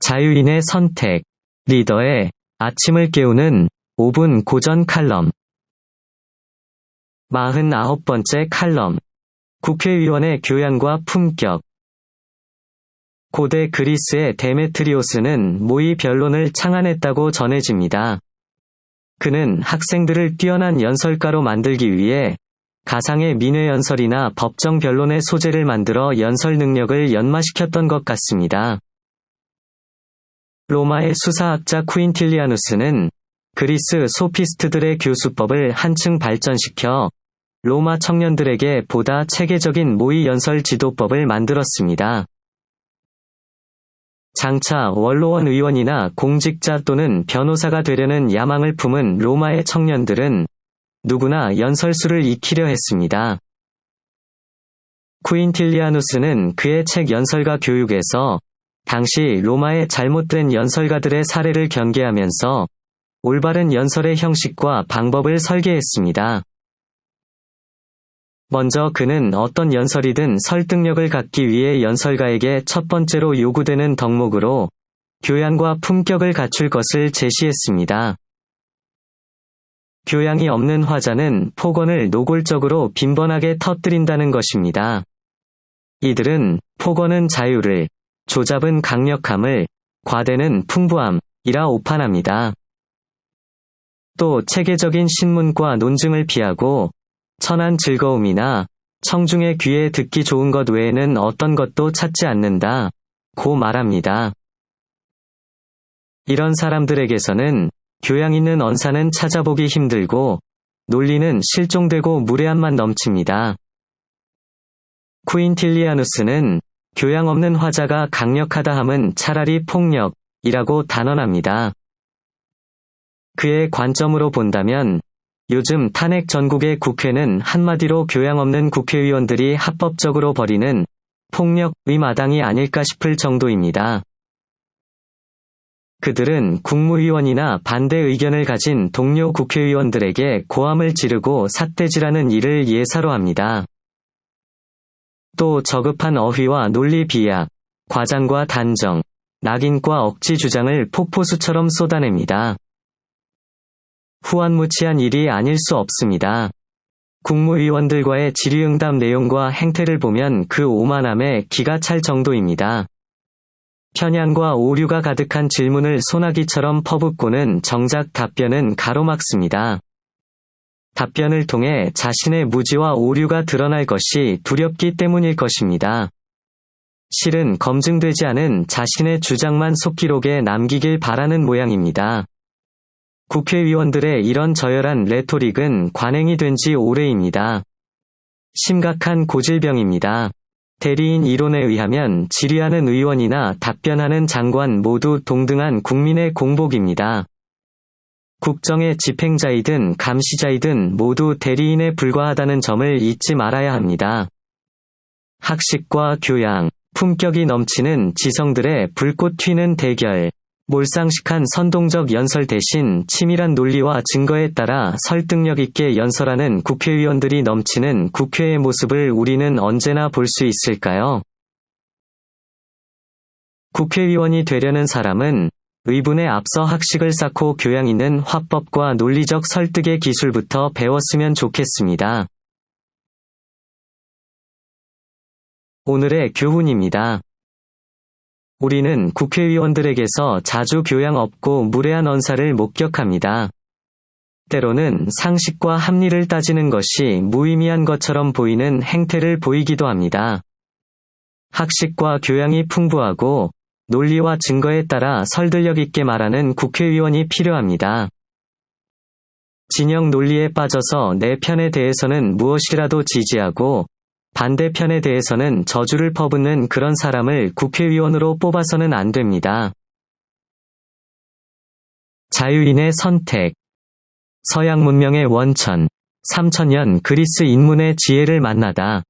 자유인의 선택, 리더의 아침을 깨우는 5분 고전 칼럼. 49번째 칼럼. 국회의원의 교양과 품격. 고대 그리스의 데메트리오스는 모의 변론을 창안했다고 전해집니다. 그는 학생들을 뛰어난 연설가로 만들기 위해 가상의 민회 연설이나 법정 변론의 소재를 만들어 연설 능력을 연마시켰던 것 같습니다. 로마의 수사학자 쿠인틸리아누스는 그리스 소피스트들의 교수법을 한층 발전시켜 로마 청년들에게 보다 체계적인 모의 연설 지도법을 만들었습니다. 장차 원로원 의원이나 공직자 또는 변호사가 되려는 야망을 품은 로마의 청년들은 누구나 연설술을 익히려 했습니다. 쿠인틸리아누스는 그의 책 연설가 교육에서 당시 로마의 잘못된 연설가들의 사례를 경계하면서 올바른 연설의 형식과 방법을 설계했습니다. 먼저 그는 어떤 연설이든 설득력을 갖기 위해 연설가에게 첫 번째로 요구되는 덕목으로 교양과 품격을 갖출 것을 제시했습니다. 교양이 없는 화자는 폭언을 노골적으로 빈번하게 터뜨린다는 것입니다. 이들은 폭언은 자유를, 조잡은 강력함을, 과대는 풍부함이라 오판합니다. 또 체계적인 신문과 논증을 피하고 천한 즐거움이나 청중의 귀에 듣기 좋은 것 외에는 어떤 것도 찾지 않는다 고 말합니다. 이런 사람들에게서는 교양 있는 언사는 찾아보기 힘들고 논리는 실종되고 무례함만 넘칩니다. 쿠인틸리아누스는 교양 없는 화자가 강력하다 함은 차라리 폭력이라고 단언합니다. 그의 관점으로 본다면 요즘 탄핵 전국의 국회는 한마디로 교양 없는 국회의원들이 합법적으로 벌이는 폭력의 마당이 아닐까 싶을 정도입니다. 그들은 국무위원이나 반대 의견을 가진 동료 국회의원들에게 고함을 지르고 삿대질하는 일을 예사로 합니다. 또 저급한 어휘와 논리 비약, 과장과 단정, 낙인과 억지 주장을 폭포수처럼 쏟아냅니다. 후한무치한 일이 아닐 수 없습니다. 국무위원들과의 질의응답 내용과 행태를 보면 그 오만함에 기가 찰 정도입니다. 편향과 오류가 가득한 질문을 소나기처럼 퍼붓고는 정작 답변은 가로막습니다. 답변을 통해 자신의 무지와 오류가 드러날 것이 두렵기 때문일 것입니다. 실은 검증되지 않은 자신의 주장만 속기록에 남기길 바라는 모양입니다. 국회의원들의 이런 저열한 레토릭은 관행이 된 지 오래입니다. 심각한 고질병입니다. 대리인 이론에 의하면 질의하는 의원이나 답변하는 장관 모두 동등한 국민의 공복입니다. 국정의 집행자이든 감시자이든 모두 대리인에 불과하다는 점을 잊지 말아야 합니다. 학식과 교양, 품격이 넘치는 지성들의 불꽃 튀는 대결, 몰상식한 선동적 연설 대신 치밀한 논리와 증거에 따라 설득력 있게 연설하는 국회의원들이 넘치는 국회의 모습을 우리는 언제나 볼 수 있을까요? 국회의원이 되려는 사람은 의분에 앞서 학식을 쌓고 교양 있는 화법과 논리적 설득의 기술부터 배웠으면 좋겠습니다. 오늘의 교훈입니다. 우리는 국회의원들에게서 자주 교양 없고 무례한 언사를 목격합니다. 때로는 상식과 합리를 따지는 것이 무의미한 것처럼 보이는 행태를 보이기도 합니다. 학식과 교양이 풍부하고 논리와 증거에 따라 설득력 있게 말하는 국회의원이 필요합니다. 진영 논리에 빠져서 내 편에 대해서는 무엇이라도 지지하고 반대편에 대해서는 저주를 퍼붓는 그런 사람을 국회의원으로 뽑아서는 안 됩니다. 자유인의 선택. 서양 문명의 원천, 3000년 그리스 인문의 지혜를 만나다.